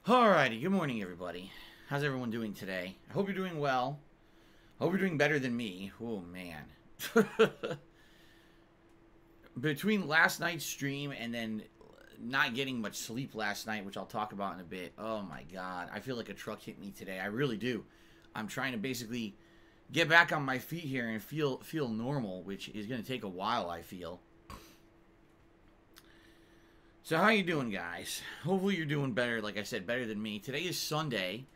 Alrighty, good morning everybody. How's everyone doing today? I hope you're doing well. I hope you're doing better than me. Oh man. Between last night's stream and then not getting much sleep last night, which I'll talk about in a bit. Oh my god. I feel like a truck hit me today. I really do. I'm trying to basically get back on my feet here and feel normal, which is going to take a while, I feel. So how you doing, guys? Hopefully you're doing better, like I said, better than me. Today is Sunday,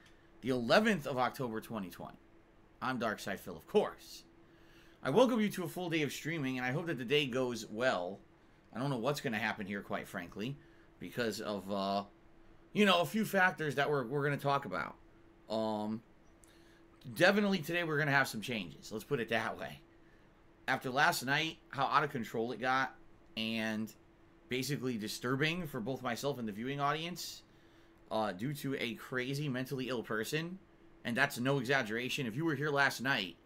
the 11th of October, 2020. I'm Darkside Phil, of course. I welcome you to a full day of streaming, and I hope that the day goes well. I don't know what's going to happen here, quite frankly, because of, you know, a few factors that we're going to talk about. Definitely today we're going to have some changes. Let's put it that way. After last night, how out of control it got, and basically disturbing for both myself and the viewing audience due to a crazy mentally ill person. And that's no exaggeration. If you were here last night,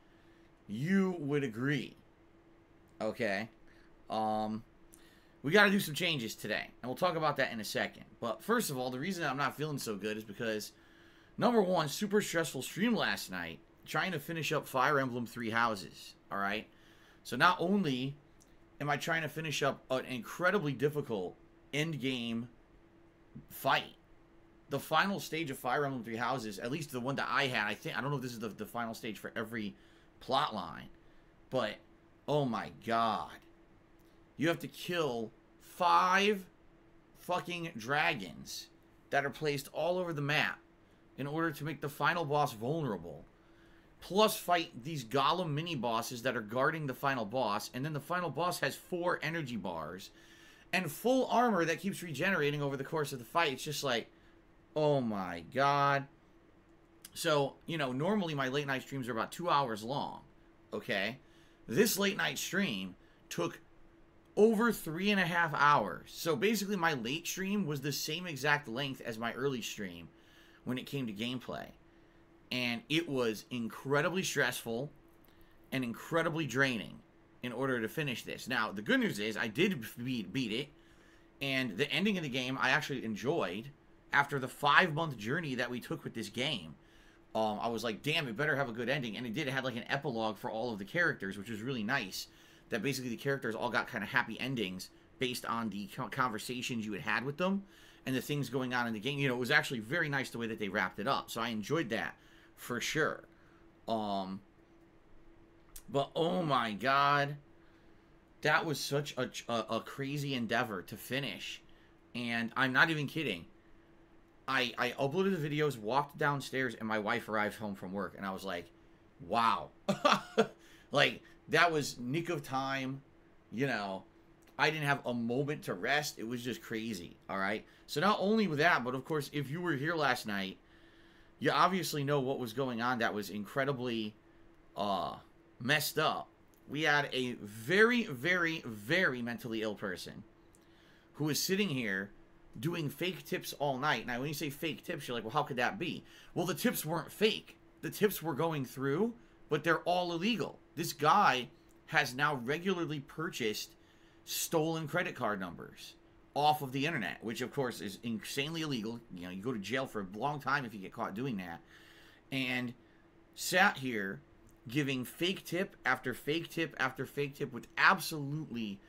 you would agree. Okay? We got to do some changes today. And we'll talk about that in a second. But first of all, the reason I'm not feeling so good is because, number one, super stressful stream last night trying to finish up Fire Emblem 3 Houses. Alright? So not only am I trying to finish up an incredibly difficult end-game fight. The final stage of Fire Emblem 3 Houses, at least the one that I had, I don't know if this is the final stage for every plot line, but, oh my god. You have to kill 5 fucking dragons that are placed all over the map in order to make the final boss vulnerable. Plus fight these golem mini-bosses that are guarding the final boss. And then the final boss has 4 energy bars. And full armor that keeps regenerating over the course of the fight. It's just like, oh my god. So, you know, normally my late night streams are about 2 hours long. Okay? This late night stream took over 3.5 hours. So basically my late stream was the same exact length as my early stream when it came to gameplay. And it was incredibly stressful and incredibly draining in order to finish this. Now, the good news is I did beat it. And the ending of the game I actually enjoyed. After the 5-month journey that we took with this game, I was like, damn, it better have a good ending. And it did. It had like an epilogue for all of the characters, which was really nice. That basically the characters all got kind of happy endings based on the conversations you had with them. And the things going on in the game. You know, it was actually very nice the way that they wrapped it up. So I enjoyed that. For sure. But oh my god. That was such a crazy endeavor to finish. And I'm not even kidding. I uploaded the videos, walked downstairs, and my wife arrived home from work. And I was like, wow. Like, that was nick of time. You know, I didn't have a moment to rest. It was just crazy. Alright? So not only with that, but of course, if you were here last night, you obviously know what was going on that was incredibly messed up. We had a very, very, very mentally ill person who was sitting here doing fake tips all night. Now, when you say fake tips, you're like, well, how could that be? Well, the tips weren't fake. The tips were going through, but they're all illegal. This guy has now regularly purchased stolen credit card numbers off of the internet, which of course is insanely illegal. You know, you go to jail for a long time if you get caught doing that. And sat here giving fake tip after fake tip after fake tip with absolutely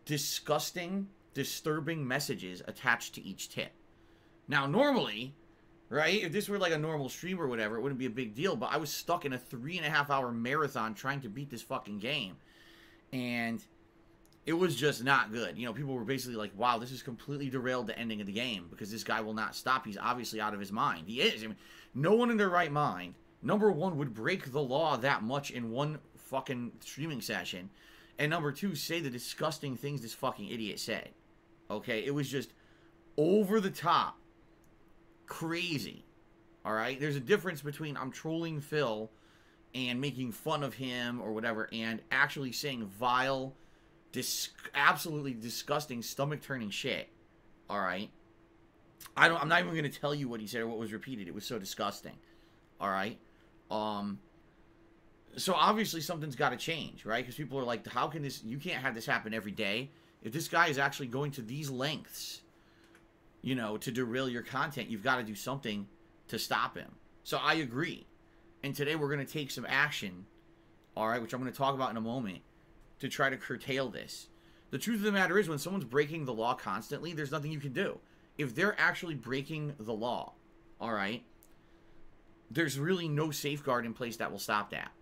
disgusting, disturbing messages attached to each tip. Now, normally, right, if this were like a normal stream or whatever, it wouldn't be a big deal, but I was stuck in a 3.5 hour marathon trying to beat this fucking game. And it was just not good. You know, people were basically like, wow, this has completely derailed the ending of the game because this guy will not stop. He's obviously out of his mind. He is. I mean, no one in their right mind, number one, would break the law that much in one fucking streaming session. And number two, say the disgusting things this fucking idiot said. Okay? It was just over the top. Crazy. Alright? There's a difference between I'm trolling Phil and making fun of him or whatever and actually saying vile, absolutely disgusting, stomach-turning shit. Alright? I'm not even going to tell you what he said or what was repeated. It was so disgusting. Alright? So obviously something's got to change, right? Because people are like, how can this, you can't have this happen every day. If this guy is actually going to these lengths you know, to derail your content, you've got to do something to stop him. So I agree. And today we're going to take some action, all right, which I'm going to talk about in a moment, to try to curtail this. The truth of the matter is, when someone's breaking the law constantly, there's nothing you can do. If they're actually breaking the law, all right, there's really no safeguard in place that will stop that.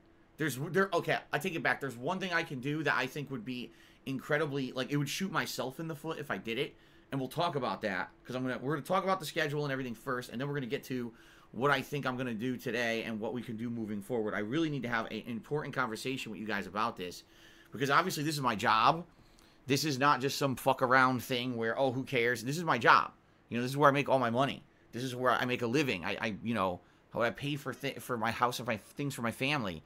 Okay, I take it back. There's one thing I can do that I think would be incredibly, like, it would shoot myself in the foot if I did it. And we'll talk about that, because we're going to talk about the schedule and everything first, and then we're going to get to what I think I'm going to do today and what we can do moving forward. I really need to have an important conversation with you guys about this, because obviously this is my job. This is not just some fuck around thing where, oh, who cares? This is my job. You know, this is where I make all my money. This is where I make a living. I you know, how I pay for my house and my things for my family.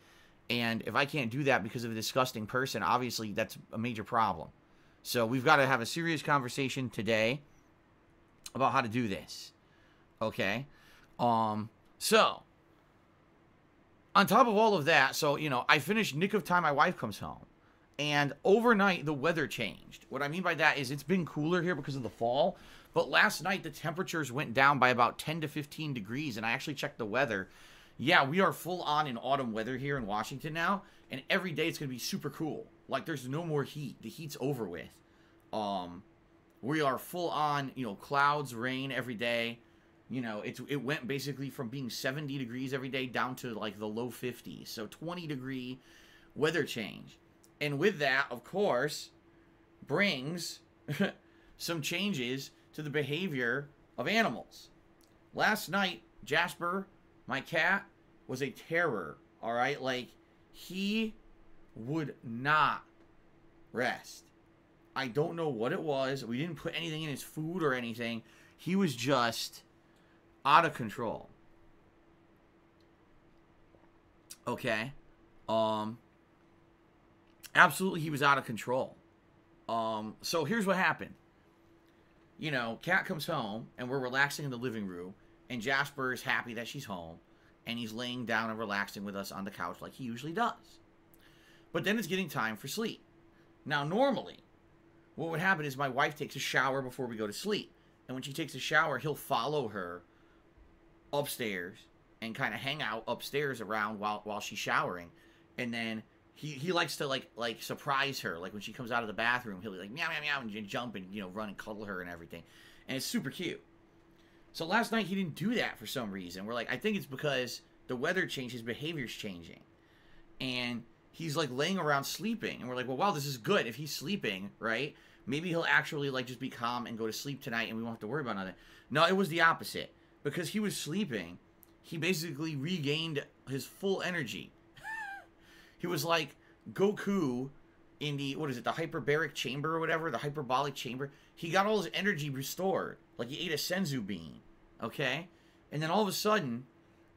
And if I can't do that because of a disgusting person, obviously that's a major problem. So we've got to have a serious conversation today about how to do this. Okay? So, on top of all of that, so, you know, I finished nick of time, my wife comes home. And overnight, the weather changed. What I mean by that is it's been cooler here because of the fall. But last night, the temperatures went down by about 10 to 15 degrees. And I actually checked the weather. Yeah, we are full on in autumn weather here in Washington now. And every day it's going to be super cool. Like, there's no more heat. The heat's over with. We are full on, you know, clouds, rain every day. You know, it went basically from being 70 degrees every day down to, like, the low 50s. So 20-degree weather change. And with that, of course, brings some changes to the behavior of animals. Last night, Jasper, my cat, was a terror, all right? Like, he would not rest. I don't know what it was. We didn't put anything in his food or anything. He was just out of control. Okay? Absolutely, he was out of control. So here's what happened. You know, Kat comes home, and we're relaxing in the living room, and Jasper is happy that she's home, and he's laying down and relaxing with us on the couch like he usually does. But then it's getting time for sleep. Now, normally, what would happen is my wife takes a shower before we go to sleep. And when she takes a shower, he'll follow her upstairs and kind of hang out upstairs around while she's showering. And then he likes to, like surprise her. Like, when she comes out of the bathroom, he'll be like, meow, meow, meow, and jump and, you know, run and cuddle her and everything. And it's super cute. So last night, he didn't do that for some reason. We're like, I think it's because the weather changed, his behavior's changing. And he's, like, laying around sleeping. And we're like, well, wow, this is good. If he's sleeping, right, maybe he'll actually, like, just be calm and go to sleep tonight and we won't have to worry about nothing. No, it was the opposite. Because he was sleeping, he basically regained his full energy. He was like Goku in the, what is it, the hyperbaric chamber or whatever, the hyperbolic chamber. He got all his energy restored. Like he ate a senzu bean. Okay? And then all of a sudden,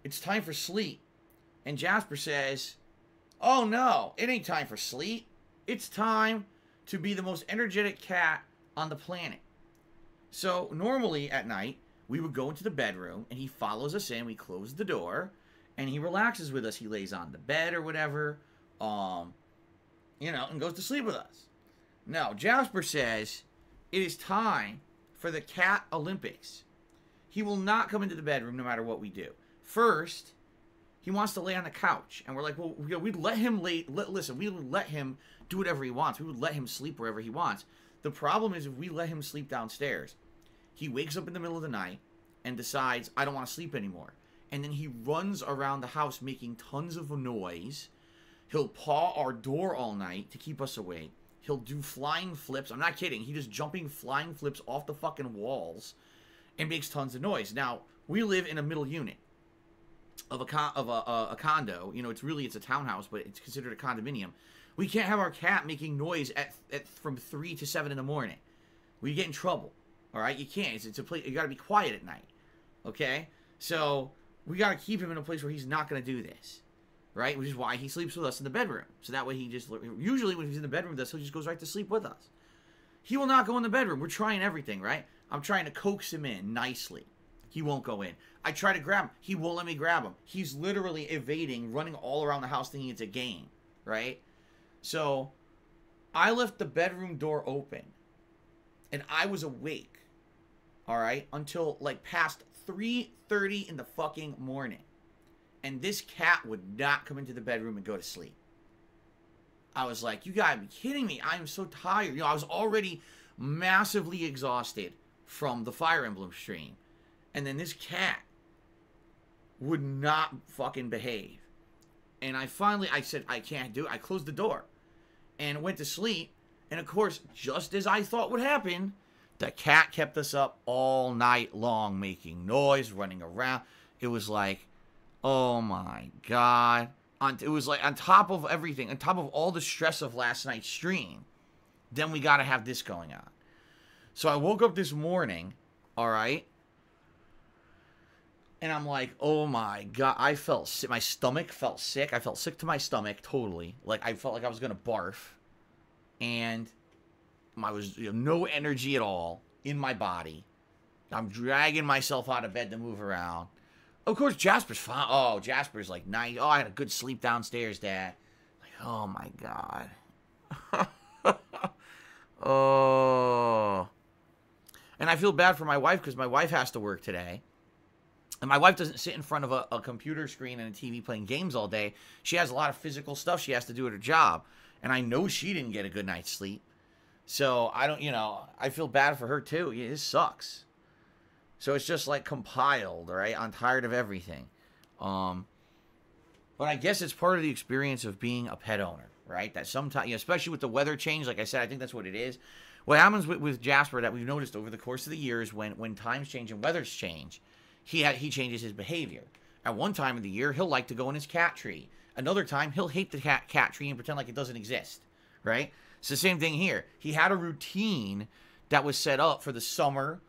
it's time for sleep. And Jasper says, oh no, it ain't time for sleep. It's time to be the most energetic cat on the planet. So normally at night, we would go into the bedroom and he follows us in. We close the door and he relaxes with us. He lays on the bed or whatever, you know, and goes to sleep with us. Now, Jasper says it is time for the Cat Olympics. He will not come into the bedroom no matter what we do. First, he wants to lay on the couch. And we're like, well, we'd let him listen, we would let him do whatever he wants. We would let him sleep wherever he wants. The problem is if we let him sleep downstairs, he wakes up in the middle of the night and decides, I don't want to sleep anymore. And then he runs around the house making tons of noise. He'll paw our door all night to keep us awake. He'll do flying flips. I'm not kidding. He just jumping flying flips off the fucking walls and makes tons of noise. Now, we live in a middle unit of a condo. You know, it's a townhouse, but it's considered a condominium. We can't have our cat making noise at from 3 to 7 in the morning. We get in trouble. All right? You can't. It's a place. You got to be quiet at night. Okay? So, we got to keep him in a place where he's not going to do this. Right? Which is why he sleeps with us in the bedroom. So that way he just, usually when he's in the bedroom with us, he just goes right to sleep with us. He will not go in the bedroom. We're trying everything, right? I'm trying to coax him in nicely. He won't go in. I try to grab him. He won't let me grab him. He's literally evading, running all around the house thinking it's a game. Right? So, I left the bedroom door open. And I was awake. all right, until like past 3:30 in the fucking morning. And this cat would not come into the bedroom and go to sleep. I was like, you gotta be kidding me. I am so tired. You know, I was already massively exhausted from the Fire Emblem stream. And then this cat would not fucking behave. And I said, I can't do it. I closed the door and went to sleep. And of course, just as I thought would happen, the cat kept us up all night long, making noise, running around. It was like, oh my God. It was like on top of everything, on top of all the stress of last night's stream, then we got to have this going on. So I woke up this morning, all right, and I'm like, oh my God. I felt sick. My stomach felt sick. I felt sick to my stomach, totally. Like, I felt like I was going to barf. And I was no energy at all in my body. I'm dragging myself out of bed to move around. Of course, Jasper's fine. Oh, Jasper's like, nice. Oh, I had a good sleep downstairs, Dad. Like, oh my God. Oh. And I feel bad for my wife because my wife has to work today. And my wife doesn't sit in front of a computer screen and a TV playing games all day. She has a lot of physical stuff she has to do at her job. And I know she didn't get a good night's sleep. So, I don't, I feel bad for her too. Yeah, it sucks. So, it's just like compiled, all right? I'm tired of everything. But I guess it's part of the experience of being a pet owner, right? That sometimes, especially with the weather change, like I said, I think that's what it is. What happens with Jasper that we've noticed over the course of the years when times change and weathers change, he changes his behavior. At one time of the year, he'll like to go in his cat tree. Another time, he'll hate the cat tree and pretend like it doesn't exist, right? It's the same thing here. He had a routine that was set up for the summer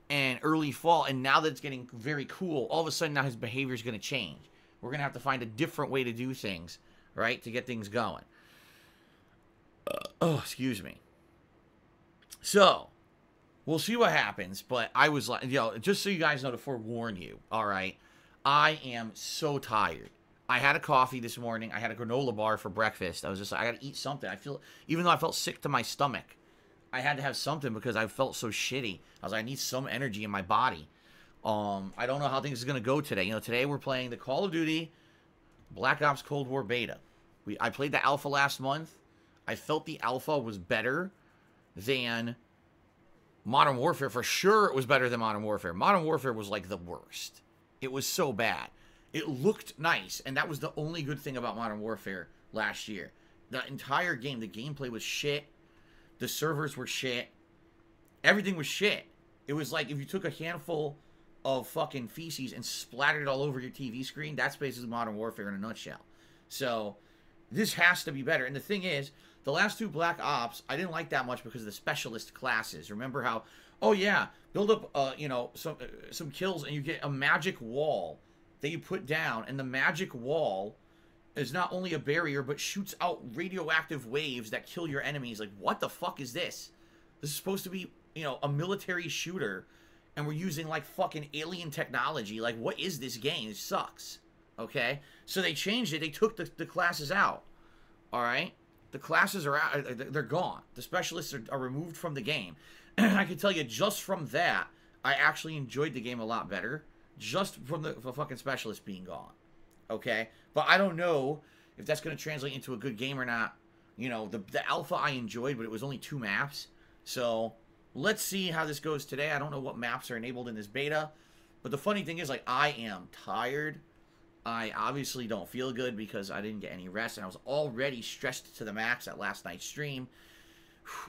and early fall, and now that it's getting very cool, all of a sudden now his behavior is going to change. We're going to have to find a different way to do things, right, to get things going. Oh, excuse me. So, we'll see what happens, but I was like, just so you guys know, to forewarn you, all right, I am so tired. I had a coffee this morning. I had a granola bar for breakfast. I was just like, I got to eat something. Even though I felt sick to my stomach, I had to have something because I felt so shitty. I was like, I need some energy in my body. I don't know how things are going to go today. Today we're playing the Call of Duty Black Ops Cold War beta. I played the alpha last month. I felt the alpha was better than Modern Warfare. For sure it was better than Modern Warfare. Modern Warfare was like the worst. It was so bad. It looked nice, and that was the only good thing about Modern Warfare last year. The entire game, the gameplay was shit. The servers were shit. Everything was shit. It was like if you took a handful of fucking feces and splattered it all over your TV screen, that's basically Modern Warfare in a nutshell. So, this has to be better. And the thing is, the last two Black Ops, I didn't like that much because of the specialist classes. Remember how, oh yeah, build up, some kills and you get a magic wall that you put down, and the magic wall is not only a barrier, but shoots out radioactive waves that kill your enemies. Like, what the fuck is this? This is supposed to be, a military shooter, and we're using, like, fucking alien technology. Like, what is this game? It sucks. Okay? So they changed it. They took the classes out. Alright? The classes are out. They're gone. The specialists are removed from the game. And I can tell you, just from that, I actually enjoyed the game a lot better. Just from the fucking specialist being gone. Okay? But I don't know if that's going to translate into a good game or not. The alpha I enjoyed, but it was only 2 maps. So, let's see how this goes today. I don't know what maps are enabled in this beta. But the funny thing is, like, I am tired. I obviously don't feel good because I didn't get any rest. And I was already stressed to the max at last night's stream.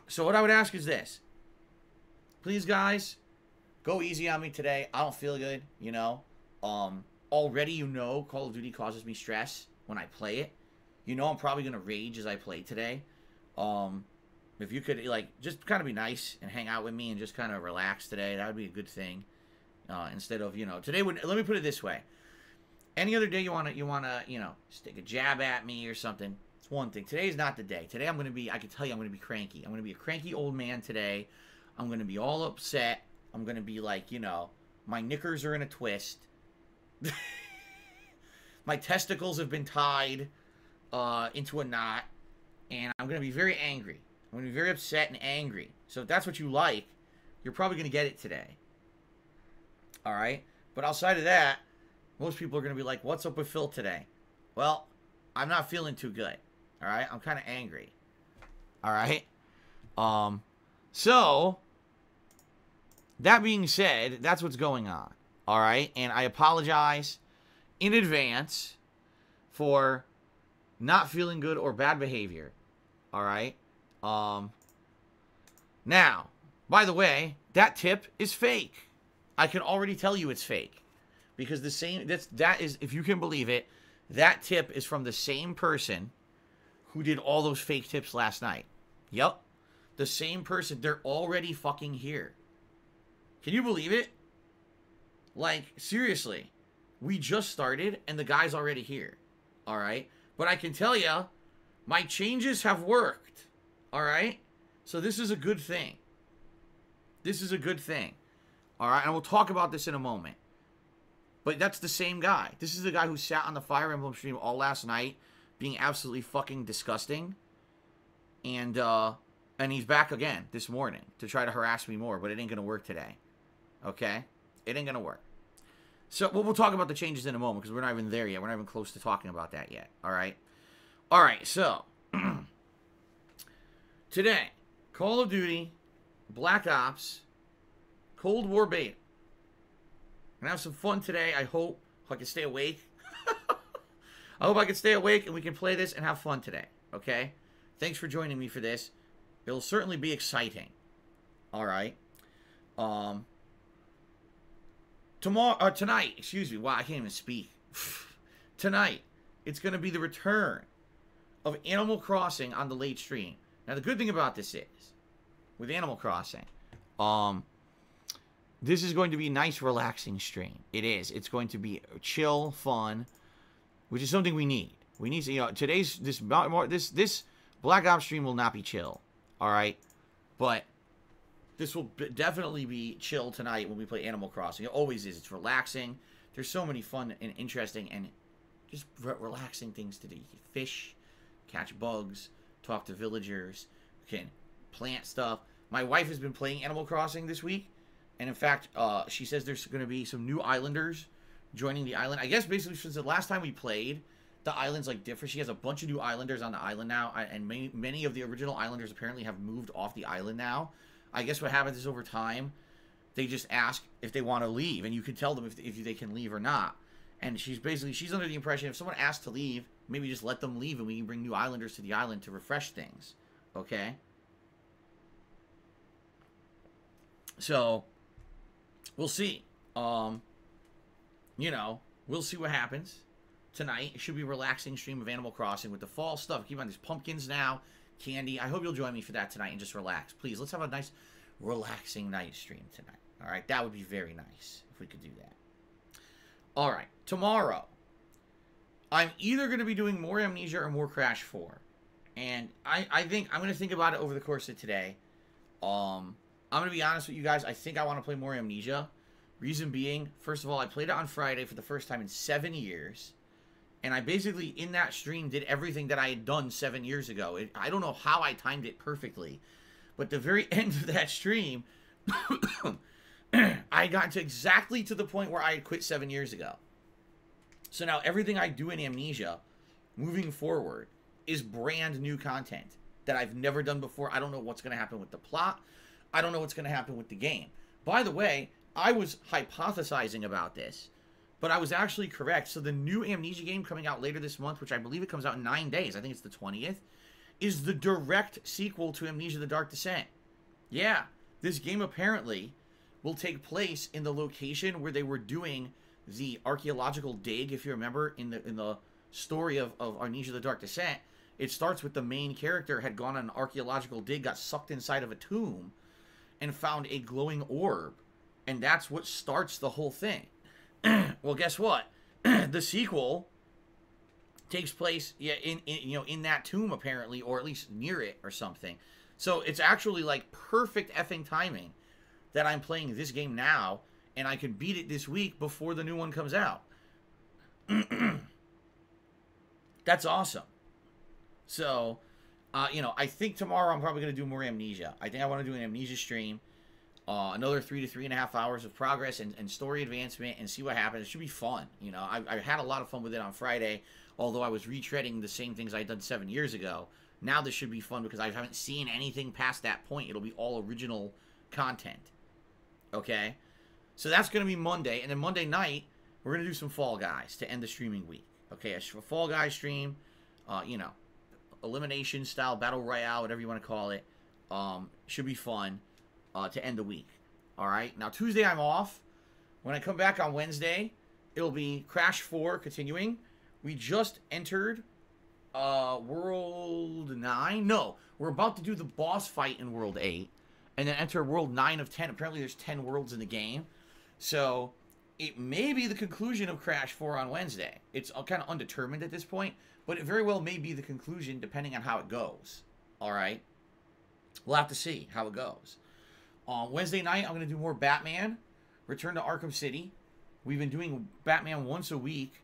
So, what I would ask is this. Please, guys, go easy on me today. I don't feel good, Already, Call of Duty causes me stress when I play it. I'm probably going to rage as I play today. If you could, just kind of be nice and hang out with me and just kind of relax today, that would be a good thing. Instead of, today let me put it this way. Any other day you want to, stick a jab at me or something, it's one thing. Today's not the day. Today I can tell you I'm going to be cranky. I'm going to be a cranky old man today. I'm going to be all upset. I'm going to be like, my knickers are in a twist. My testicles have been tied into a knot. And I'm going to be very angry. I'm going to be very upset and angry. So if that's what you like, you're probably going to get it today. All right? But outside of that, most people are going to be like, what's up with Phil today? Well, I'm not feeling too good. All right? I'm kind of angry. All right? So, that being said, that's what's going on. All right? And I apologize in advance for not feeling good or bad behavior. All right? Now, by the way, that tip is fake. I can already tell you it's fake. Because that is, if you can believe it, that tip is from the same person who did all those fake tips last night. Yep. The same person. They're already fucking here. Can you believe it? Like, seriously. We just started and the guy's already here. All right? But I can tell you, my changes have worked. All right? So this is a good thing. This is a good thing. All right? And we'll talk about this in a moment. But that's the same guy. This is the guy who sat on the Fire Emblem stream all last night, being absolutely fucking disgusting. And he's back again this morning to try to harass me more, but it ain't going to work today. Okay? It ain't going to work. So, we'll talk about the changes in a moment, because we're not even there yet. We're not even close to talking about that yet. All right? All right, so. Today, Call of Duty, Black Ops, Cold War Beta. Gonna have some fun today. I hope I can stay awake. I hope I can stay awake and we can play this and have fun today. Okay? Thanks for joining me for this. It'll certainly be exciting. All right. Tonight, excuse me. Wow, I can't even speak. Tonight, it's gonna be the return of Animal Crossing on the late stream. Now, the good thing about this is, with Animal Crossing, this is going to be a nice, relaxing stream. It is. It's going to be chill, fun, which is something we need. We need to, you know, this Black Ops stream will not be chill, all right? But this will definitely be chill tonight when we play Animal Crossing. It always is. It's relaxing. There's so many fun and interesting and just relaxing things to do. You can fish, catch bugs, talk to villagers, you can plant stuff. My wife has been playing Animal Crossing this week. And in fact, she says there's going to be some new islanders joining the island. I guess basically since the last time we played, the island's like different. She has a bunch of new islanders on the island now. And many of the original islanders apparently have moved off the island now. I guess what happens is over time, they just ask if they want to leave. And you can tell them if they can leave or not. And she's under the impression if someone asks to leave, maybe just let them leave and we can bring new islanders to the island to refresh things. Okay? So we'll see. You know, we'll see what happens tonight. It should be a relaxing stream of Animal Crossing with the fall stuff. Keep on these pumpkins now, candy. I hope you'll join me for that tonight and just relax. Please, let's have a nice, relaxing night stream tonight. All right, that would be very nice if we could do that. All right, tomorrow, I'm either going to be doing more Amnesia or more Crash 4. And I think I'm going to think about it over the course of today. I'm going to be honest with you guys. I think I want to play more Amnesia. Reason being, first of all, I played it on Friday for the first time in 7 years. And I basically, in that stream, did everything that I had done 7 years ago. I don't know how I timed it perfectly. But the very end of that stream, I got to exactly to the point where I had quit 7 years ago. So now everything I do in Amnesia, moving forward, is brand new content that I've never done before. I don't know what's going to happen with the plot. I don't know what's going to happen with the game. By the way, I was hypothesizing about this, but I was actually correct. So the new Amnesia game coming out later this month, which I believe it comes out in 9 days, I think it's the 20th, is the direct sequel to Amnesia: The Dark Descent. Yeah, this game apparently will take place in the location where they were doing the archaeological dig, if you remember, in the story of Amnesia: The Dark Descent. It starts with the main character had gone on an archaeological dig, got sucked inside of a tomb, and found a glowing orb. And that's what starts the whole thing. Well, guess what? The sequel takes place in that tomb, apparently, or at least near it or something. So it's actually like perfect effing timing that I'm playing this game now, and I can beat it this week before the new one comes out. That's awesome. So, I think tomorrow I'm probably going to do more Amnesia. I think I want to do an Amnesia stream. Another 3 to 3.5 hours of progress and story advancement, and see what happens. It should be fun. You know, I had a lot of fun with it on Friday, although I was retreading the same things I had done 7 years ago. Now this should be fun because I haven't seen anything past that point. It'll be all original content. Okay? So that's going to be Monday. And then Monday night, we're going to do some Fall Guys to end the streaming week. Okay, a Fall Guys stream, you know, elimination style, battle royale, whatever you want to call it. Should be fun to end the week. All right? Now, Tuesday I'm off. When I come back on Wednesday, it'll be Crash 4 continuing. We just entered World 9. No, we're about to do the boss fight in World 8. And then enter World 9 of 10. Apparently there's 10 worlds in the game. So it may be the conclusion of Crash 4 on Wednesday. It's kind of undetermined at this point. But it very well may be the conclusion depending on how it goes. All right? We'll have to see how it goes. On Wednesday night, I'm going to do more Batman. Return to Arkham City. We've been doing Batman once a week,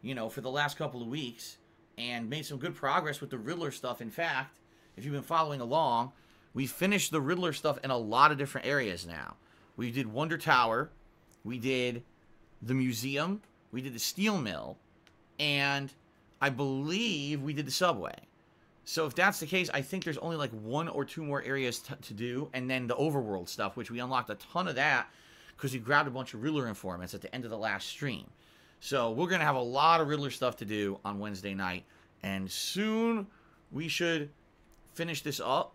you know, for the last couple of weeks. And made some good progress with the Riddler stuff. In fact, if you've been following along, we finished the Riddler stuff in a lot of different areas now. We did Wonder Tower. We did the museum. We did the steel mill. And I believe we did the subway. So if that's the case, I think there's only like 1 or 2 more areas to do. And then the overworld stuff, which we unlocked a ton of that because we grabbed a bunch of Riddler informants at the end of the last stream. So we're going to have a lot of Riddler stuff to do on Wednesday night. And soon we should finish this up.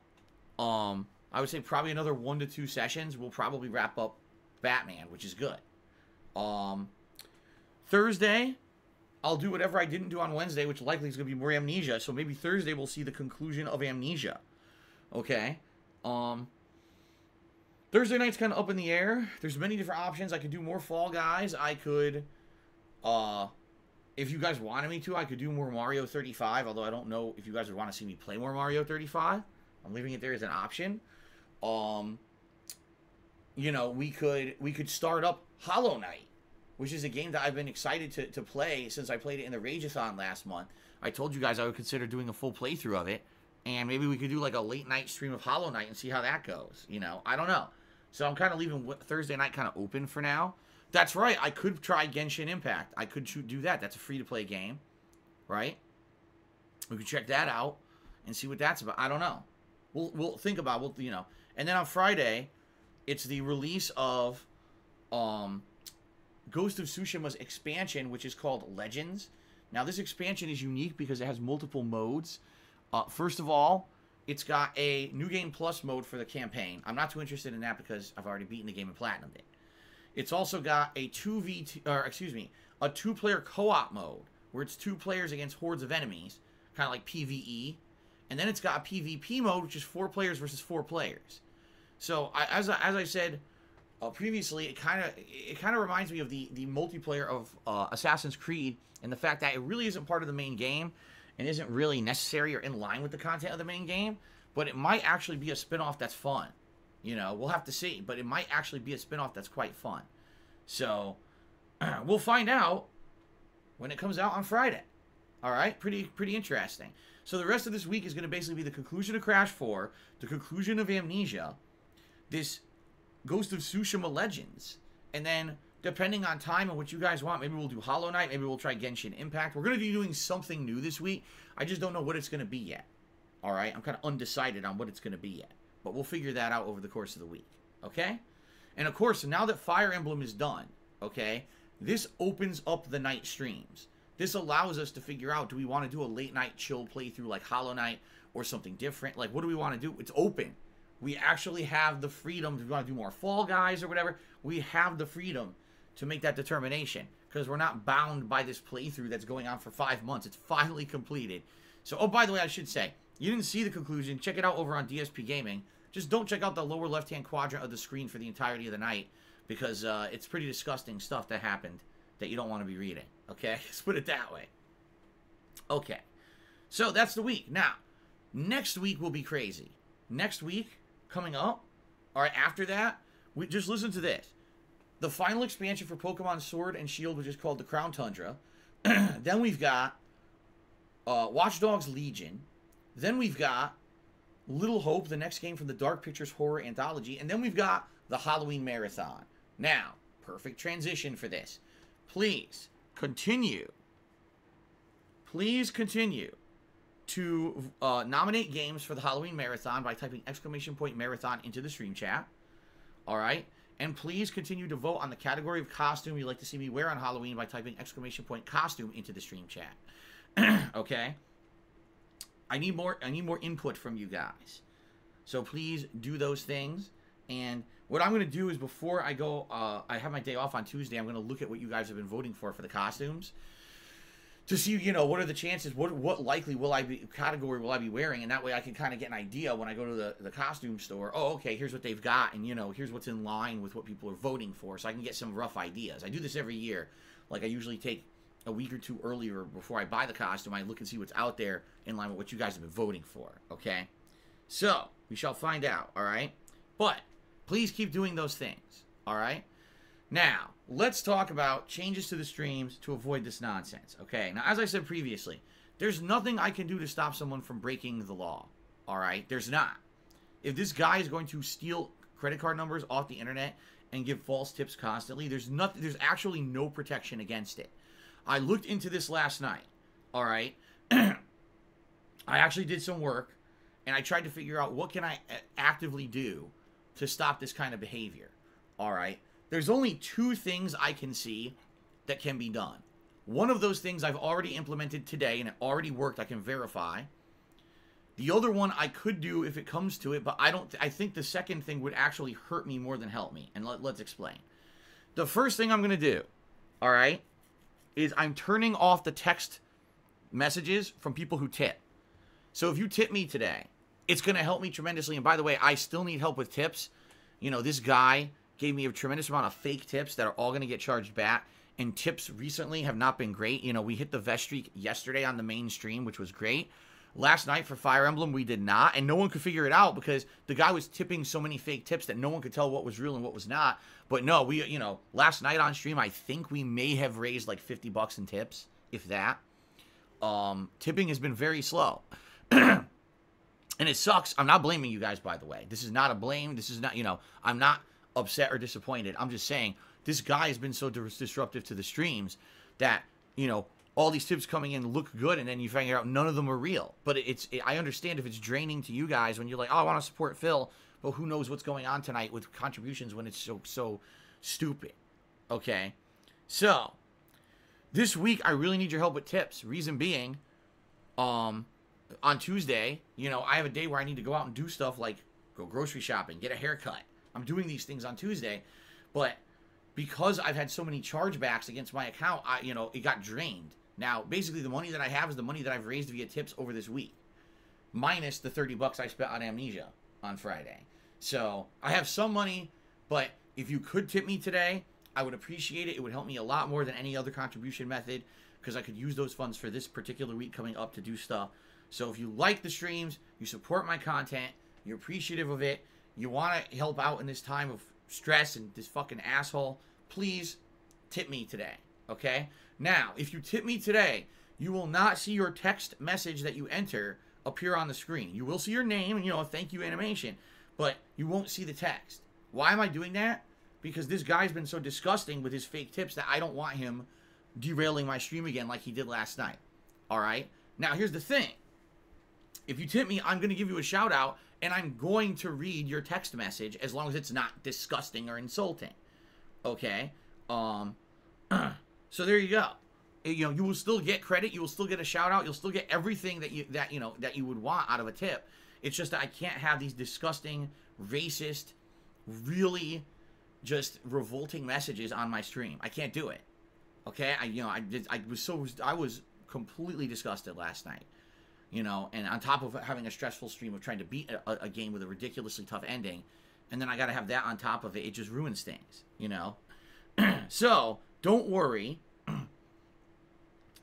I would say probably another 1 to 2 sessions. We'll probably wrap up Batman, which is good. Thursday, I'll do whatever I didn't do on Wednesday, which likely is going to be more Amnesia. So maybe Thursday we'll see the conclusion of Amnesia. Okay. Thursday night's kind of up in the air. There's many different options. I could do more Fall Guys. I could, if you guys wanted me to, I could do more Mario 35. Although I don't know if you guys would want to see me play more Mario 35. I'm leaving it there as an option. You know, we could start up Hollow Knight, which is a game that I've been excited to play since I played it in the Rageathon last month. I told you guys I would consider doing a full playthrough of it, and maybe we could do like a late night stream of Hollow Knight and see how that goes. You know, I don't know. So I'm kind of leaving Thursday night kind of open for now. That's right. I could try Genshin Impact. I could do that. That's a free-to-play game, right? We could check that out and see what that's about. I don't know. We'll think about it. You know. And then on Friday, it's the release of Ghost of Tsushima's expansion, which is called Legends. Now, this expansion is unique because it has multiple modes. First of all, it's got a New Game Plus mode for the campaign. I'm not too interested in that because I've already beaten the game and platinumed it. It's also got a 2-player co-op mode where it's 2 players against hordes of enemies, kind of like PvE. And then it's got a PvP mode, which is 4 players versus 4 players. So, as I said previously, it kind of reminds me of the multiplayer of Assassin's Creed, and the fact that it really isn't part of the main game, and isn't really necessary or in line with the content of the main game, but it might actually be a spin-off that's fun. You know, we'll have to see, but it might actually be a spin-off that's quite fun. So, we'll find out when it comes out on Friday. All right? Pretty interesting. So the rest of this week is going to basically be the conclusion of Crash 4, the conclusion of Amnesia, this Ghost of Tsushima Legends, and then depending on time and what you guys want, maybe we'll do Hollow Knight, maybe we'll try Genshin Impact. We're going to be doing something new this week. I just don't know what it's going to be yet. All right? I'm kind of undecided on what it's going to be yet. But we'll figure that out over the course of the week. Okay? And of course, now that Fire Emblem is done, okay, this opens up the night streams. This allows us to figure out, do we want to do a late night chill playthrough like Hollow Knight or something different? Like, what do we want to do? It's open. We actually have the freedom, if we want to do more Fall Guys or whatever, we have the freedom to make that determination because we're not bound by this playthrough that's going on for 5 months. It's finally completed. So, oh, by the way, I should say, you didn't see the conclusion. Check it out over on DSPGaming. Just don't check out the lower left-hand quadrant of the screen for the entirety of the night because it's pretty disgusting stuff that happened that you don't want to be reading. Okay? Let's put it that way. Okay. So, that's the week. Now, next week will be crazy. Next week, coming up, all right, after that, just listen to this. The final expansion for Pokemon Sword and Shield, which is called the Crown Tundra. Then we've got Watch Dogs Legion. Then we've got Little Hope, the next game from the Dark Pictures horror anthology. And then we've got the Halloween Marathon. Now, perfect transition for this. Please continue to nominate games for the Halloween Marathon by typing !marathon into the stream chat. All right? And please continue to vote on the category of costume you'd like to see me wear on Halloween by typing !costume into the stream chat. Okay? I need more input from you guys. So please do those things. And what I'm going to do is before I go, I have my day off on Tuesday, I'm going to look at what you guys have been voting for the costumes. To see, you know, what are the chances, what likely category will I be wearing, and that way I can kind of get an idea when I go to the costume store. Oh, okay, here's what they've got, and, you know, here's what's in line with what people are voting for, so I can get some rough ideas. I do this every year. Like, I usually take a week or two earlier before I buy the costume. I look and see what's out there in line with what you guys have been voting for, okay? So, we shall find out, all right? But, please keep doing those things, all right? Now, let's talk about changes to the streams to avoid this nonsense, okay? Now, as I said previously, there's nothing I can do to stop someone from breaking the law, all right? There's not. If this guy is going to steal credit card numbers off the internet and give false tips constantly, there's actually no protection against it. I looked into this last night, all right? I actually did some work, and I tried to figure out what can I actively do to stop this kind of behavior, all right? There's only two things I can see that can be done. One of those things I've already implemented today, and it already worked. I can verify. The other one I could do if it comes to it, but I think the second thing would actually hurt me more than help me. And let's explain. The first thing I'm going to do, all right, is I'm turning off the text messages from people who tip. So if you tip me today, it's going to help me tremendously. And by the way, I still need help with tips. You know, this guy gave me a tremendous amount of fake tips that are all going to get charged back. And tips recently have not been great. You know, we hit the vest streak yesterday on the main stream, which was great. Last night for Fire Emblem, we did not. And no one could figure it out because the guy was tipping so many fake tips that no one could tell what was real and what was not. But no, you know, last night on stream, I think we may have raised like $50 in tips, if that. Tipping has been very slow. And it sucks. I'm not blaming you guys, by the way. This is not a blame. This is not, you know, I'm not upset or disappointed. I'm just saying this guy has been so disruptive to the streams that, you know, all these tips coming in look good and then you figure out none of them are real. But I understand if it's draining to you guys when you're like, oh, I want to support Phil, but who knows what's going on tonight with contributions when it's so stupid. Okay? So, this week I really need your help with tips. Reason being, on Tuesday, you know, I have a day where I need to go out and do stuff like go grocery shopping, get a haircut. I'm doing these things on Tuesday, but because I've had so many chargebacks against my account, you know, it got drained. Now, basically, the money that I have is the money that I've raised via tips over this week, minus the $30 I spent on Amnesia on Friday. So I have some money, but if you could tip me today, I would appreciate it. It would help me a lot more than any other contribution method because I could use those funds for this particular week coming up to do stuff. So if you like the streams, you support my content, you're appreciative of it, you want to help out in this time of stress and this fucking asshole, please tip me today, okay? Now, if you tip me today, you will not see your text message that you enter appear on the screen. You will see your name and, you know, a thank you animation, but you won't see the text. Why am I doing that? Because this guy's been so disgusting with his fake tips that I don't want him derailing my stream again like he did last night, all right? Now, here's the thing. If you tip me, I'm going to give you a shout out and I'm going to read your text message as long as it's not disgusting or insulting. Okay? So there you go. You know, you will still get credit, you will still get a shout out, you'll still get everything that you would want out of a tip. It's just that I can't have these disgusting, racist, really just revolting messages on my stream. I can't do it. Okay? I was completely disgusted last night. You know, and on top of having a stressful stream of trying to beat a game with a ridiculously tough ending, and then I got to have that on top of it, it just ruins things, you know? So, don't worry.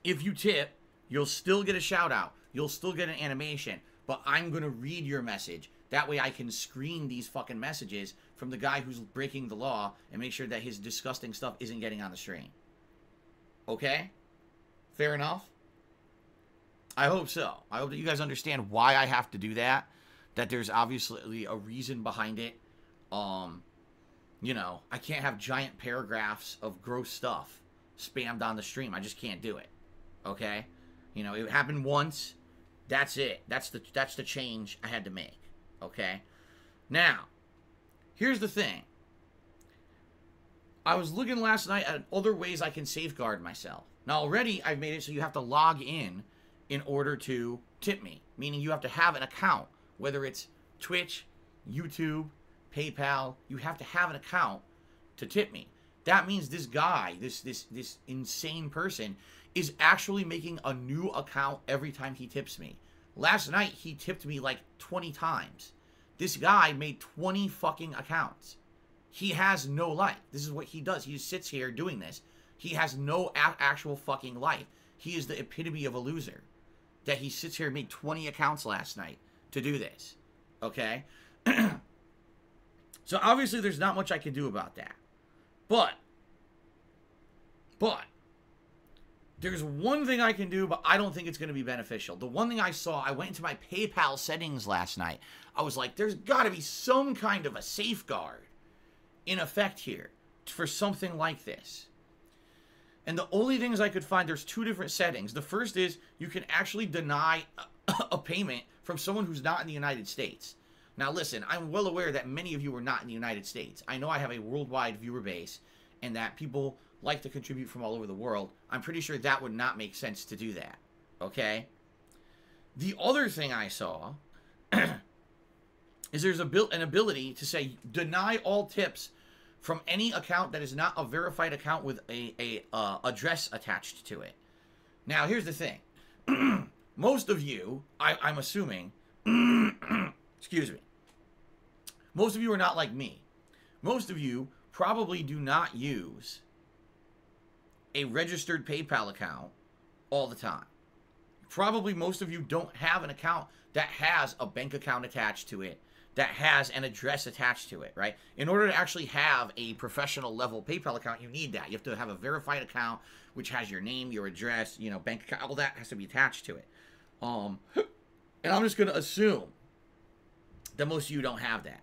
If you tip, you'll still get a shout out. You'll still get an animation, but I'm going to read your message. That way I can screen these fucking messages from the guy who's breaking the law and make sure that his disgusting stuff isn't getting on the stream. Okay? Fair enough? I hope so. I hope that you guys understand why I have to do that. That there's obviously a reason behind it. You know, I can't have giant paragraphs of gross stuff spammed on the stream. I just can't do it. Okay? You know, it happened once. That's it. That's the change I had to make. Okay? Now, here's the thing. I was looking last night at other ways I can safeguard myself. Now, already I've made it so you have to log in order to tip me. Meaning you have to have an account. Whether it's Twitch, YouTube, PayPal, you have to have an account to tip me. That means this guy, this insane person, is actually making a new account every time he tips me. Last night, he tipped me like 20 times. This guy made 20 fucking accounts. He has no life. This is what he does. He just sits here doing this. He has no actual fucking life. He is the epitome of a loser. That he sits here and made 20 accounts last night to do this. Okay? So obviously there's not much I can do about that. But there's one thing I can do, but I don't think it's going to be beneficial. The one thing I saw, I went into my PayPal settings last night. I was like, there's got to be some kind of a safeguard in effect here for something like this. And the only things I could find, there's two different settings. The first is you can actually deny a payment from someone who's not in the United States. Now listen, I'm well aware that many of you are not in the United States. I know I have a worldwide viewer base and that people like to contribute from all over the world. I'm pretty sure that would not make sense to do that. Okay? The other thing I saw is there's an ability to say deny all tips from any account that is not a verified account with a address attached to it. Now, here's the thing. Most of you, I'm assuming, excuse me, most of you are not like me. Most of you probably do not use a registered PayPal account all the time. Probably most of you don't have an account that has a bank account attached to it, that has an address attached to it, right? In order to actually have a professional level PayPal account, you need that. You have to have a verified account, which has your name, your address, you know, bank account, all that has to be attached to it. And I'm just going to assume that most of you don't have that.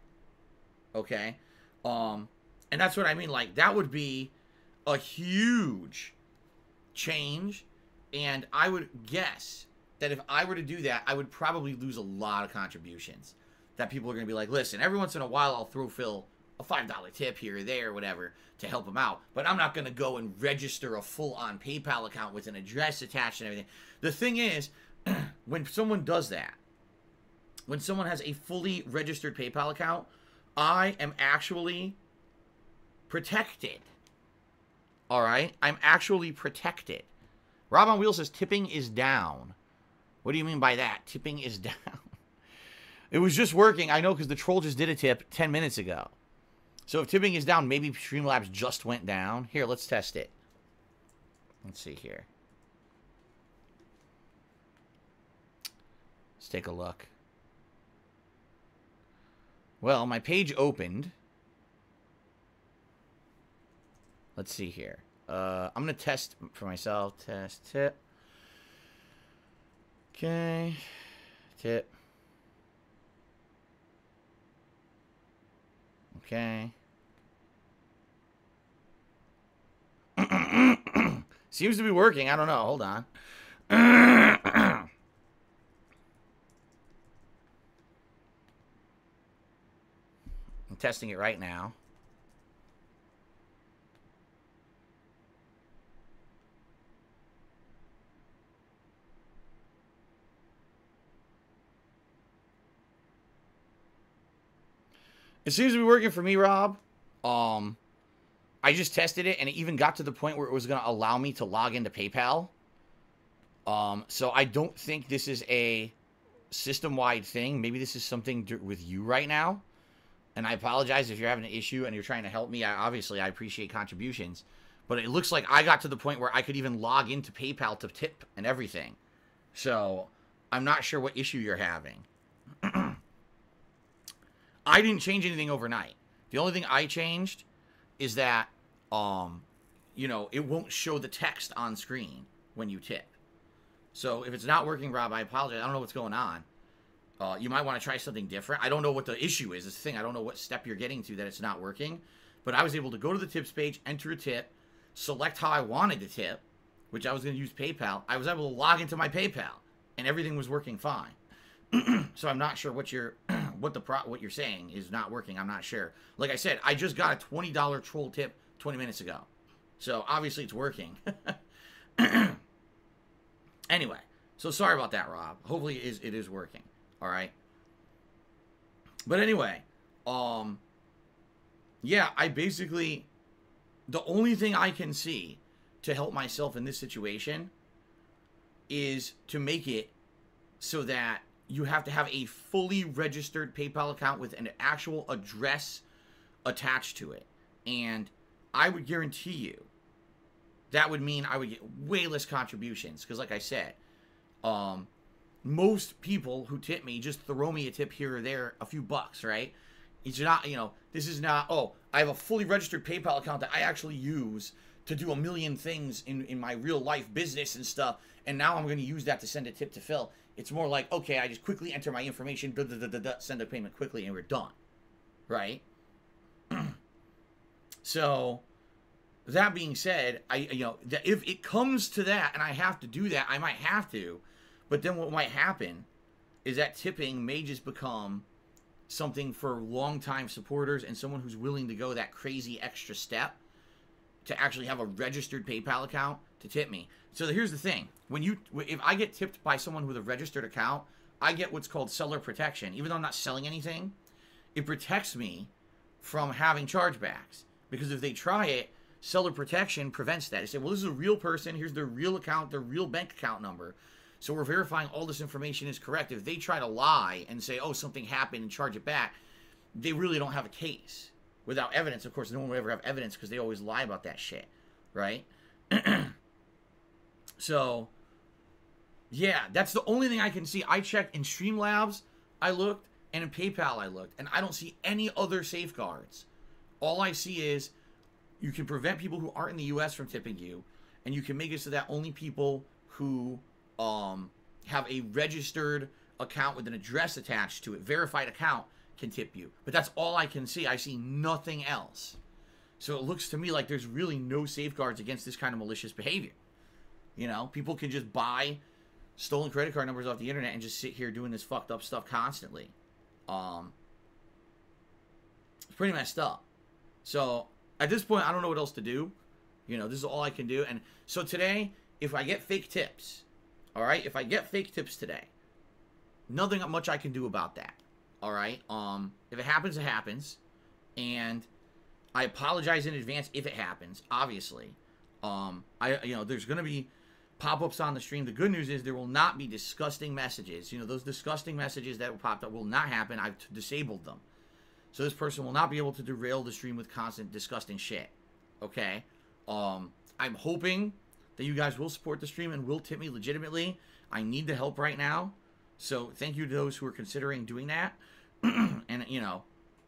Okay? And that's what I mean. Like, that would be a huge change. And I would guess that if I were to do that, I would probably lose a lot of contributions. That people are going to be like, listen, every once in a while I'll throw Phil a $5 tip here or there or whatever to help him out. But I'm not going to go and register a full-on PayPal account with an address attached and everything. The thing is, when someone does that, when someone has a fully registered PayPal account, I am actually protected. All right? I'm actually protected. Rob on Wheels says tipping is down. What do you mean by that? Tipping is down. It was just working. I know because the troll just did a tip 10 minutes ago. So if tipping is down, maybe Streamlabs just went down. Here, let's test it. Let's see here. Let's take a look. Well, my page opened. Let's see here. I'm going to test for myself. Test tip. Okay. Tip. Okay. Seems to be working. I don't know. Hold on. I'm testing it right now. It seems to be working for me, Rob. I just tested it, and it even got to the point where it was going to allow me to log into PayPal. So I don't think this is a system-wide thing. Maybe this is something with you right now. And I apologize if you're having an issue and you're trying to help me. Obviously, I appreciate contributions. But it looks like I got to the point where I could even log into PayPal to tip and everything. So I'm not sure what issue you're having. I didn't change anything overnight. The only thing I changed is that, you know, it won't show the text on screen when you tip. So if it's not working, Rob, I apologize. I don't know what's going on. You might want to try something different. I don't know what the issue is. This thing, I don't know what step you're getting to that it's not working. But I was able to go to the tips page, enter a tip, select how I wanted to tip, which I was going to use PayPal. I was able to log into my PayPal, and everything was working fine. So I'm not sure what you're saying is not working. I'm not sure. Like I said, I just got a $20 troll tip 20 minutes ago. So obviously it's working. Anyway, so sorry about that, Rob. Hopefully it is working. All right. But anyway, yeah, I basically, the only thing I can see to help myself in this situation is to make it so that you have to have a fully registered PayPal account with an actual address attached to it. And I would guarantee you that would mean I would get way less contributions. Because like I said, most people who tip me just throw me a tip here or there, a few bucks, right? It's not, you know, this is not, oh, I have a fully registered PayPal account that I actually use to do a million things in my real life business and stuff. And now I'm going to use that to send a tip to Phil. It's more like, okay, I just quickly enter my information, send a payment quickly, and we're done. Right? So, that being said, if it comes to that and I have to do that, I might have to. But then what might happen is that tipping may just become something for longtime supporters and someone who's willing to go that crazy extra step to actually have a registered PayPal account to tip me. So here's the thing. If I get tipped by someone with a registered account, I get what's called seller protection. Even though I'm not selling anything, it protects me from having chargebacks. Because if they try it, seller protection prevents that. They say, well, this is a real person. Here's their real account, their real bank account number. So we're verifying all this information is correct. If they try to lie and say, oh, something happened and charge it back, they really don't have a case. Without evidence, of course, no one will ever have evidence because they always lie about that shit, right? So, yeah, that's the only thing I can see. I checked in Streamlabs, I looked, and in PayPal I looked, and I don't see any other safeguards. All I see is you can prevent people who aren't in the U.S. from tipping you, and you can make it so that only people who have a registered account with an address attached to it, verified account, can tip you. But that's all I can see. I see nothing else. So it looks to me like there's really no safeguards against this kind of malicious behavior. You know, people can just buy stolen credit card numbers off the internet and just sit here doing this fucked up stuff constantly. It's pretty messed up. So at this point, I don't know what else to do. You know, this is all I can do. And so today, if I get fake tips, all right, if I get fake tips today, nothing much I can do about that. All right. If it happens, it happens. And I apologize in advance if it happens, obviously. There's going to be pop-ups on the stream. The good news is there will not be disgusting messages. You know, those disgusting messages that popped up will not happen. I've disabled them. So this person will not be able to derail the stream with constant disgusting shit. Okay? I'm hoping that you guys will support the stream and will tip me legitimately. I need the help right now. So thank you to those who are considering doing that. And, you know,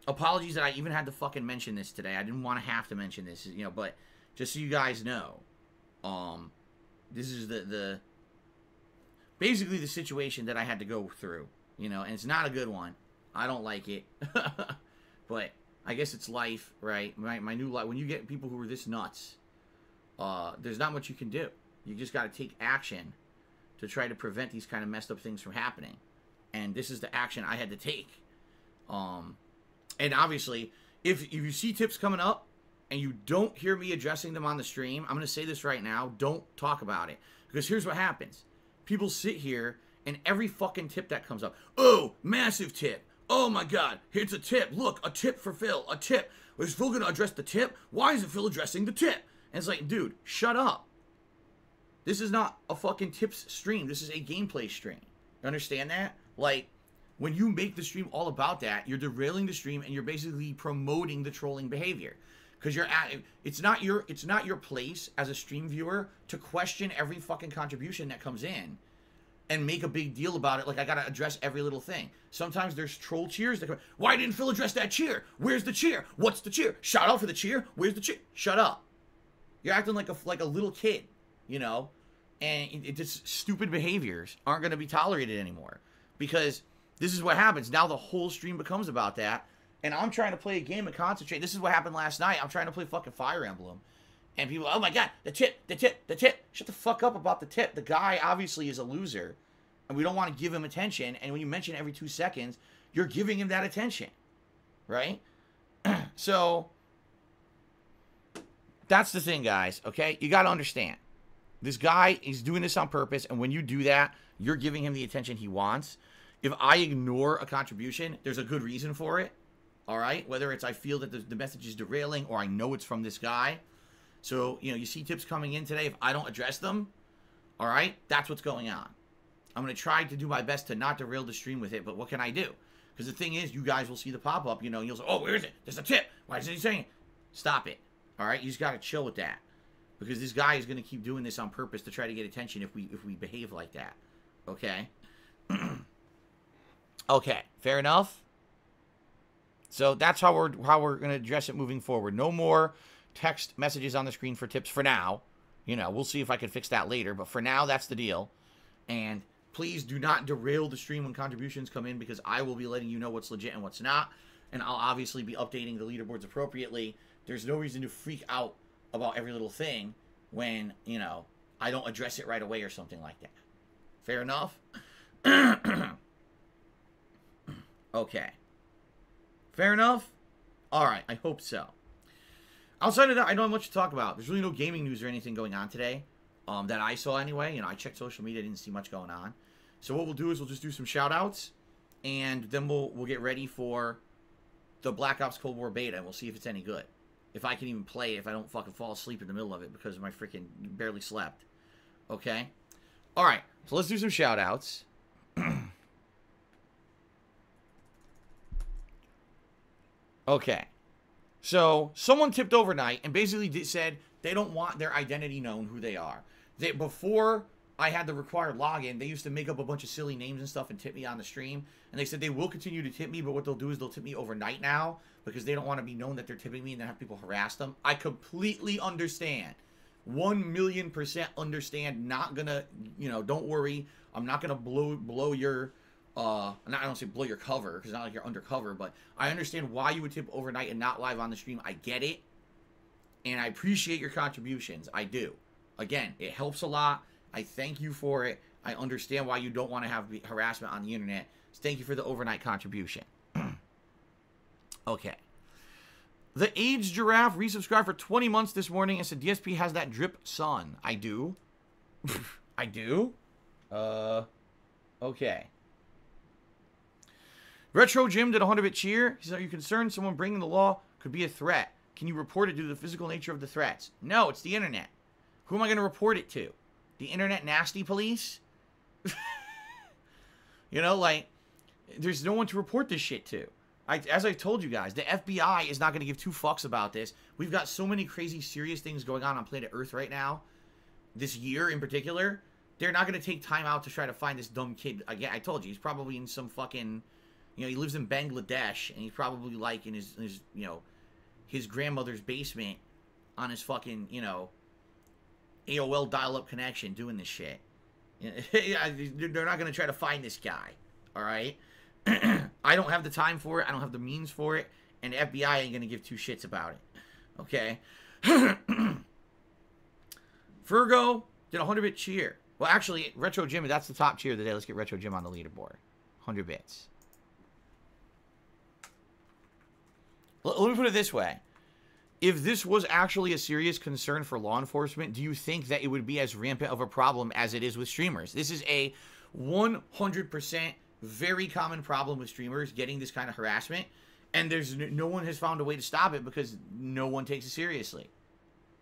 apologies that I even had to fucking mention this today. I didn't want to have to mention this, you know, but just so you guys know, this is basically the situation that I had to go through, you know, and it's not a good one. I don't like it. But I guess it's life, right? My new life. When you get people who are this nuts, there's not much you can do. You just got to take action to try to prevent these kind of messed up things from happening. And this is the action I had to take. And obviously, if you see tips coming up and you don't hear me addressing them on the stream, I'm going to say this right now, don't talk about it. Because here's what happens. People sit here and every fucking tip that comes up, oh, massive tip. Oh my God, here's a tip. Look, a tip for Phil, a tip. Is Phil going to address the tip? Why isn't Phil addressing the tip? And it's like, dude, shut up. This is not a fucking tips stream. This is a gameplay stream. You understand that? Like, when you make the stream all about that, you're derailing the stream and you're basically promoting the trolling behavior. Because it's not your place as a stream viewer to question every fucking contribution that comes in and make a big deal about it. Like, I gotta address every little thing. Sometimes there's troll cheers that come. Why didn't Phil address that cheer? Where's the cheer? What's the cheer? Shout out for the cheer. Where's the cheer? Shut up. You're acting like a little kid, you know. And just stupid behaviors aren't gonna be tolerated anymore because this is what happens. Now the whole stream becomes about that, and I'm trying to play a game and concentrate. This is what happened last night. I'm trying to play fucking Fire Emblem. And people, oh my god, the tip. Shut the fuck up about the tip. The guy obviously is a loser. And we don't want to give him attention. And when you mention every 2 seconds, you're giving him that attention. Right? So, that's the thing, guys. Okay? You got to understand. This guy is doing this on purpose. And when you do that, you're giving him the attention he wants. If I ignore a contribution, there's a good reason for it. All right? Whether it's I feel that the message is derailing or I know it's from this guy. So, you know, you see tips coming in today. If I don't address them, all right, that's what's going on. I'm going to try to do my best to not derail the stream with it, but what can I do? Because the thing is, you guys will see the pop-up, you know, and you'll say, oh, where is it? There's a tip. Why isn't he saying it? Stop it. All right? You just got to chill with that. Because this guy is going to keep doing this on purpose to try to get attention if we behave like that. Okay? Okay. Fair enough? So that's how we're going to address it moving forward. No more text messages on the screen for tips for now. You know, we'll see if I can fix that later. But for now, that's the deal. And please do not derail the stream when contributions come in, because I will be letting you know what's legit and what's not. And I'll obviously be updating the leaderboards appropriately. There's no reason to freak out about every little thing when, you know, I don't address it right away or something like that. Fair enough? Okay. Fair enough? Alright, I hope so. Outside of that, I don't have much to talk about. There's really no gaming news or anything going on today. That I saw anyway. You know, I checked social media, didn't see much going on. So what we'll do is we'll just do some shout-outs. And then we'll get ready for the Black Ops Cold War beta. And we'll see if it's any good. If I can even play it, if I don't fucking fall asleep in the middle of it because of my freaking barely slept. Okay? Alright, so let's do some shout-outs. Okay. So, someone tipped overnight and basically said they don't want their identity known who they are. Before I had the required login, they used to make up a bunch of silly names and stuff and tip me on the stream. And they said they will continue to tip me, but what they'll do is they'll tip me overnight now because they don't want to be known that they're tipping me and then have people harass them. I completely understand. 1,000,000% understand. Not gonna, you know, don't worry. I'm not gonna blow your... I don't say blow your cover, because it's not like you're undercover, but I understand why you would tip overnight and not live on the stream. I get it, and I appreciate your contributions. I do. Again, it helps a lot. I thank you for it. I understand why you don't want to have harassment on the internet. So thank you for the overnight contribution. Okay. The Aged Giraffe resubscribed for 20 months this morning and said DSP has that drip son. I do. I do? Okay. Retro Jim did a 100-bit cheer. He said, are you concerned someone bringing the law could be a threat? Can you report it due to the physical nature of the threats? No, it's the internet. Who am I going to report it to? The internet nasty police? You know, like, there's no one to report this shit to. As I told you guys, the FBI is not going to give 2 fucks about this. We've got so many crazy, serious things going on planet Earth right now. This year in particular. They're not going to take time out to try to find this dumb kid. Again, I told you, he's probably in some fucking... You know, he lives in Bangladesh, and he's probably, like, in his you know, his grandmother's basement on his fucking, you know, AOL dial-up connection doing this shit. You know, they're not going to try to find this guy, all right? I don't have the time for it. I don't have the means for it, and the FBI ain't going to give 2 shits about it, okay? Virgo did a 100-bit cheer. Well, actually, Retro Jim, that's the top cheer of the day. Let's get Retro Jim on the leaderboard. 100 bits. Let me put it this way. If this was actually a serious concern for law enforcement, do you think that it would be as rampant of a problem as it is with streamers? This is a 100% very common problem with streamers getting this kind of harassment, and there's no one has found a way to stop it because no one takes it seriously.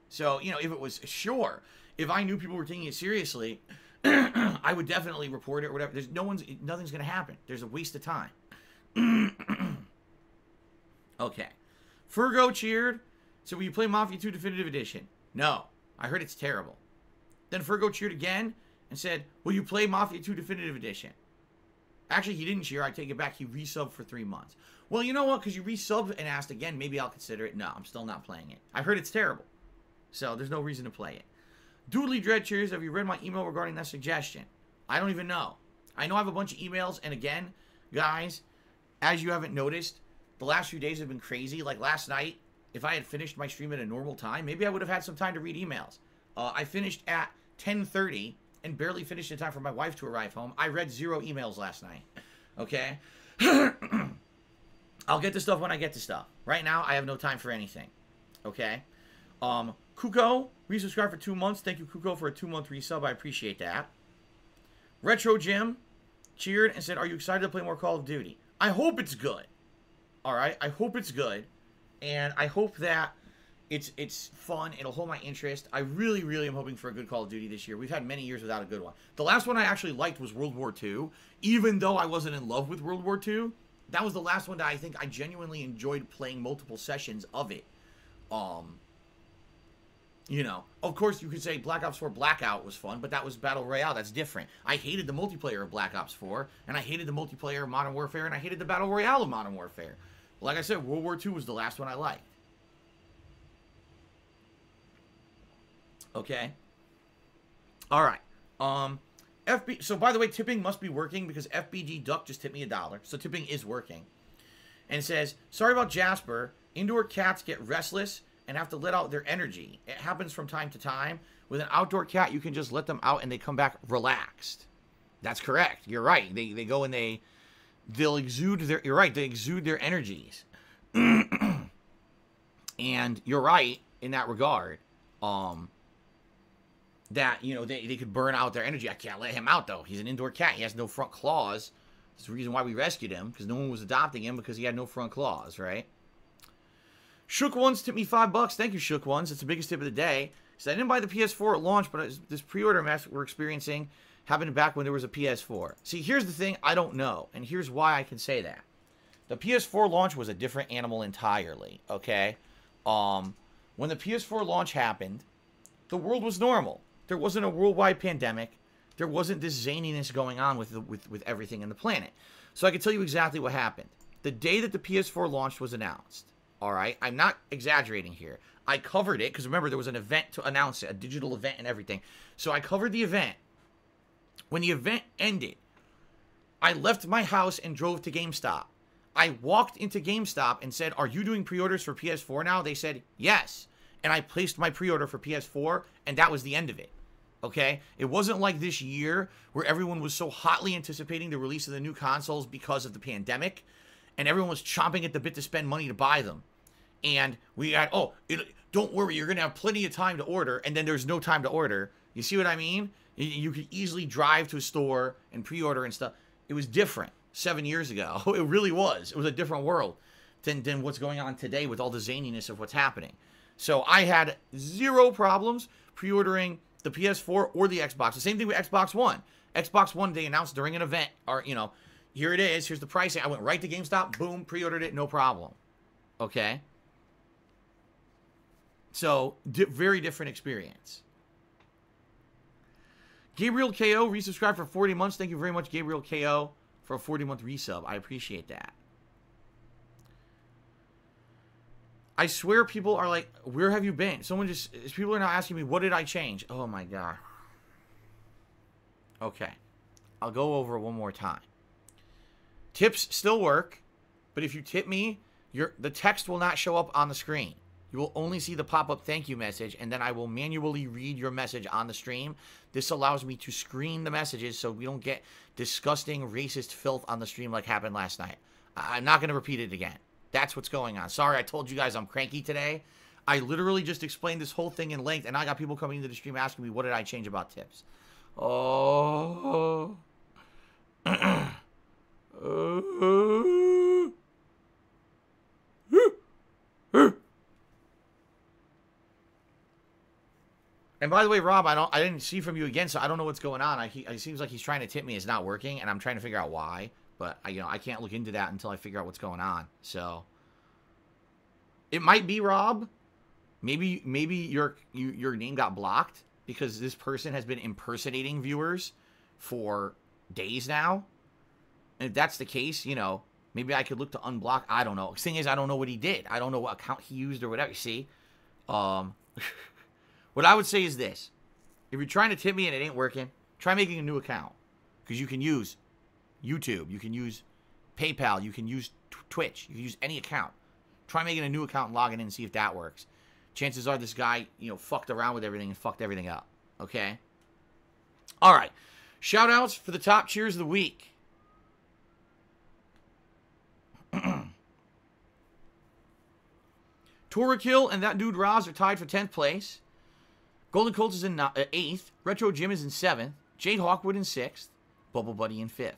So, you know, if it was, sure, if I knew people were taking it seriously, I would definitely report it or whatever. Nothing's going to happen. There's a waste of time. Okay. Fergo cheered. So will you play Mafia 2 Definitive Edition? No. I heard it's terrible. Then Fergo cheered again and said, will you play Mafia 2 Definitive Edition? Actually, he didn't cheer. I take it back. He resubbed for 3 months. Well, you know what? Because you resubbed and asked again, maybe I'll consider it. No, I'm still not playing it. I heard it's terrible. So there's no reason to play it. Doodly Dread cheers. Have you read my email regarding that suggestion? I don't even know. I know I have a bunch of emails. And again, guys, as you haven't noticed, the last few days have been crazy. Like last night, if I had finished my stream at a normal time, maybe I would have had some time to read emails. I finished at 10:30 and barely finished in time for my wife to arrive home. I read 0 emails last night. Okay? I'll get to stuff when I get to stuff. Right now, I have no time for anything. Okay? Kuko, resubscribed for 2 months. Thank you, Kuko, for a 2-month resub. I appreciate that. Retro Jim cheered and said, are you excited to play more Call of Duty? I hope it's good. Alright? I hope it's good. And I hope that it's fun. It'll hold my interest. I really, really am hoping for a good Call of Duty this year. We've had many years without a good one. The last one I actually liked was World War II. Even though I wasn't in love with World War II, that was the last one that I think I genuinely enjoyed playing multiple sessions of it. You know, of course you could say Black Ops 4 Blackout was fun, but that was Battle Royale. That's different. I hated the multiplayer of Black Ops 4, and I hated the multiplayer of Modern Warfare, and I hated the Battle Royale of Modern Warfare. Like I said, World War II was the last one I liked. Okay. All right. So by the way, tipping must be working because FBG Duck just tipped me $1. So tipping is working. And it says, sorry about Jasper. Indoor cats get restless and have to let out their energy. It happens from time to time. With an outdoor cat, you can just let them out and they come back relaxed. That's correct. You're right. They go and they'll exude their, you're right, they exude their energies. And you're right in that regard. That, you know, they could burn out their energy. I can't let him out, though. He's an indoor cat. He has no front claws. That's the reason why we rescued him, because no one was adopting him because he had no front claws, right? Shook Ones tipped me $5. Thank you, Shook Ones. It's the biggest tip of the day. So I didn't buy the PS4 at launch, but this pre-order mess we're experiencing happened back when there was a PS4. See, here's the thing I don't know, and here's why I can say that. The PS4 launch was a different animal entirely, okay? When the PS4 launch happened, the world was normal. There wasn't a worldwide pandemic. There wasn't this zaniness going on with everything in the planet. So I can tell you exactly what happened. The day that the PS4 launch was announced, all right? I'm not exaggerating here. I covered it, because remember, there was an event to announce it, a digital event and everything. So I covered the event. When the event ended, I left my house and drove to GameStop. I walked into GameStop and said, are you doing pre-orders for PS4 now? They said, yes. And I placed my pre-order for PS4, and that was the end of it. Okay? It wasn't like this year where everyone was so hotly anticipating the release of the new consoles because of the pandemic, and everyone was chomping at the bit to spend money to buy them. And we had, don't worry, you're going to have plenty of time to order, and then there's no time to order. You see what I mean? You could easily drive to a store and pre-order and stuff. It was different 7 years ago. It really was. It was a different world than what's going on today with all the zaniness of what's happening. So I had 0 problems pre-ordering the PS4 or the Xbox. The same thing with Xbox One. Xbox One, they announced during an event, or, you know, here it is, here's the pricing. I went right to GameStop, boom, pre-ordered it, no problem. Okay? So, very different experience. Gabriel KO resubscribed for 40 months. Thank you very much, Gabriel KO, for a 40-month resub. I appreciate that. I swear people are like, where have you been? People are now asking me, what did I change? Oh my God. Okay. I'll go over it one more time. Tips still work, but if you tip me, the text will not show up on the screen. You will only see the pop-up thank you message, and then I will manually read your message on the stream. This allows me to screen the messages so we don't get disgusting racist filth on the stream like happened last night. I'm not going to repeat it again. That's what's going on. Sorry, I told you guys I'm cranky today. I literally just explained this whole thing in length, and I got people coming into the stream asking me, what did I change about tips? Oh. And by the way, Rob, I didn't see from you again, so I don't know what's going on. It seems like he's trying to tip me. It's not working, and I'm trying to figure out why. But I can't look into that until I figure out what's going on. So it might be Rob. Maybe your name got blocked because this person has been impersonating viewers for days now. And if that's the case, maybe I could look to unblock. I don't know. The thing is, I don't know what he did. I don't know what account he used or whatever. See, what I would say is this: if you're trying to tip me and it ain't working, try making a new account, because you can use YouTube, you can use PayPal, you can use Twitch. You can use any account. Try making a new account and logging in and see if that works. Chances are this guy, fucked around with everything and fucked everything up. Okay? All right. Shout-outs for the top cheers of the week. Torakill and that dude Roz are tied for 10th place. Golden Colt is in 8th. Retro Jim is in 7th. Jade Hawkwood in 6th. Bubble Buddy in 5th.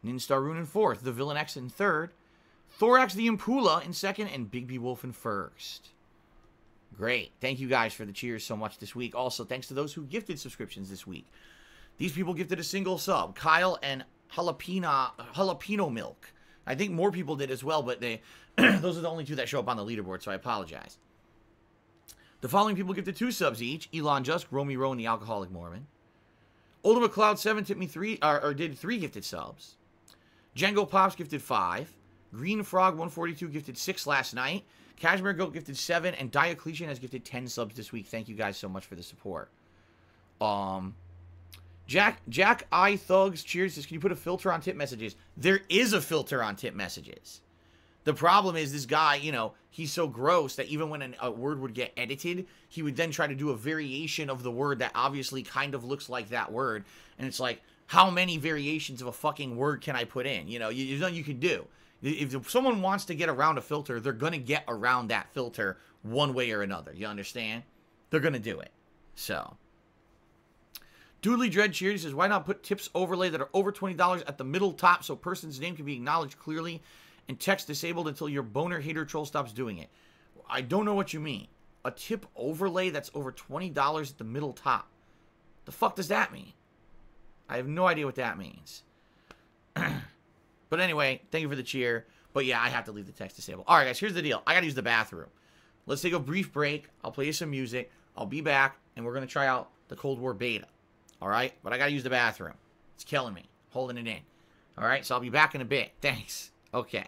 Ninstar Rune in 4th. The Villain X in 3rd. Thorax the Impula in 2nd. And Big B Wolf in 1st. Great. Thank you guys for the cheers so much this week. Also, thanks to those who gifted subscriptions this week. These people gifted a single sub. Kyle and Jalapeno Milk. I think more people did as well, but they those are the only two that show up on the leaderboard, so I apologize. The following people gifted 2 subs each. Elon Jusk, Romy Rowe, and the Alcoholic Mormon. Ultimate Cloud 7 tipped me 3, or did 3 gifted subs. Django Pops gifted 5. Green Frog 142 gifted 6 last night. Cashmere Goat gifted 7, and Diocletian has gifted 10 subs this week. Thank you guys so much for the support. Jack I Thugs cheers says, can you put a filter on tip messages? There is a filter on tip messages. The problem is this guy, he's so gross that even when a word would get edited, he would then try to do a variation of the word that obviously kind of looks like that word. And it's like, how many variations of a fucking word can I put in? There's nothing you can do. If someone wants to get around a filter, they're going to get around that filter one way or another. You understand? They're going to do it. So. Doodly Dread cheers says, why not put tips overlay that are over $20 at the middle top so person's name can be acknowledged clearly and text disabled until your boner hater troll stops doing it? I don't know what you mean. A tip overlay that's over $20 at the middle top. The fuck does that mean? I have no idea what that means. But anyway, thank you for the cheer. But yeah, I have to leave the text disabled. All right, guys, here's the deal. I got to use the bathroom. Let's take a brief break. I'll play you some music. I'll be back, and we're going to try out the Cold War beta. All right? But I got to use the bathroom. It's killing me. Holding it in. All right? So I'll be back in a bit. Thanks. Okay.